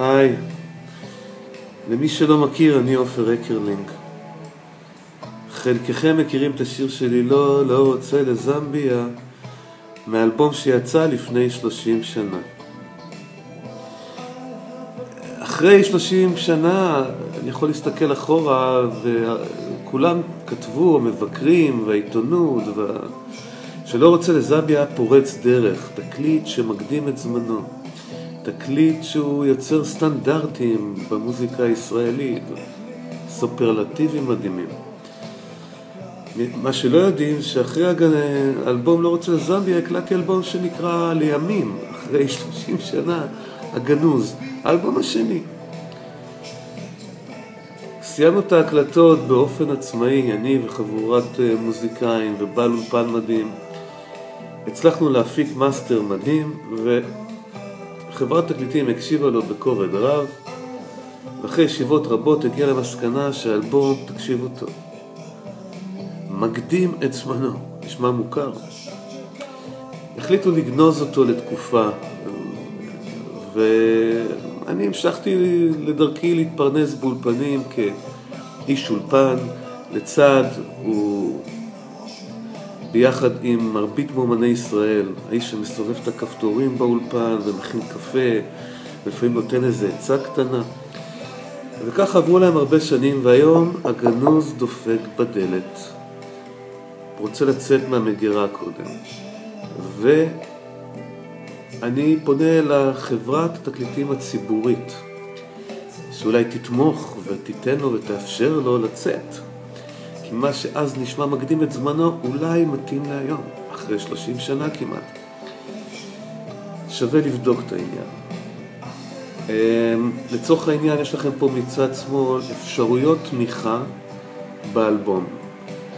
היי, למי שלא מכיר, אני עופר אקרלינג. חלקכם מכירים את השיר שלי לא רוצה לזמביה, מאלבום שיצא לפני 30 שנה. אחרי 30 שנה אני יכול להסתכל אחורה, וכולם כתבו, המבקרים והעיתונות, שלא רוצה לזמביה פורץ דרך, תקליט שמקדים את זמנו, תקליט שהוא יוצר סטנדרטים במוזיקה הישראלית, סופרלטיבים מדהימים. מה שלא יודעים, שאחרי האלבום לא רוצה לזמביה, הקלטתי אלבום שנקרא לימים, אחרי 30 שנה, הגנוז, האלבום השני. סיימנו את ההקלטות באופן עצמאי, אני וחבורת מוזיקאים ובעל אולפן מדהים. הצלחנו להפיק מאסטר מדהים, וחברת תקליטים הקשיבה לו בכובד רב, ואחרי ישיבות רבות הגיע למסקנה שהאלבום, תקשיבו טוב, מקדים את זמנו, נשמע מוכר. החליטו לגנוז אותו לתקופה, ואני המשכתי לדרכי להתפרנס באולפנים כאיש אולפן, לצד ביחד עם מרבית מאומני ישראל, האיש שמסובב את הכפתורים באולפן ומכין קפה, ולפעמים נותן איזה עצה קטנה. וכך עברו להם הרבה שנים, והיום הגנוז דופק בדלת. רוצה לצאת מהמגירה קודם. ואני פונה לחברת התקליטים הציבורית, שאולי תתמוך ותיתן לו ותאפשר לו לצאת. כי מה שאז נשמע מקדים את זמנו, אולי מתאים להיום, אחרי 30 שנה כמעט. שווה לבדוק את העניין. לצורך העניין יש לכם פה מצד שמאל אפשרויות תמיכה באלבום.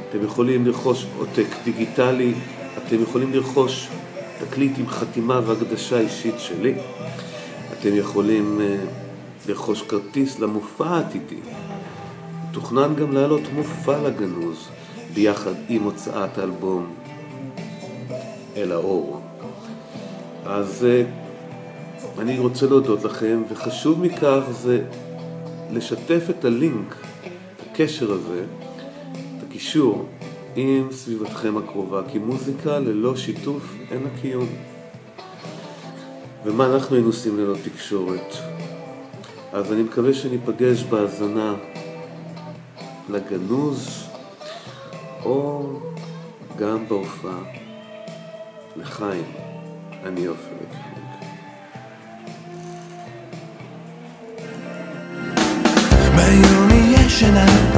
אתם יכולים לרכוש עותק דיגיטלי, אתם יכולים לרכוש תקליט עם חתימה והקדשה אישית שלי, אתם יכולים לרכוש כרטיס למופע העתידי. תוכנן גם לעלות מופע לגנוז ביחד עם הוצאת האלבום אל האור. אז אני רוצה להודות לכם, וחשוב מכך זה לשתף את הלינק, את הקשר הזה, את הקישור עם סביבתכם הקרובה, כי מוזיקה ללא שיתוף אין לה קיום. ומה אנחנו היינו עושים ללא תקשורת? אז אני מקווה שניפגש בהאזנה לגנוז, או גם בהופעה לחיים. אני עופר אקרלינג. ביום ישנה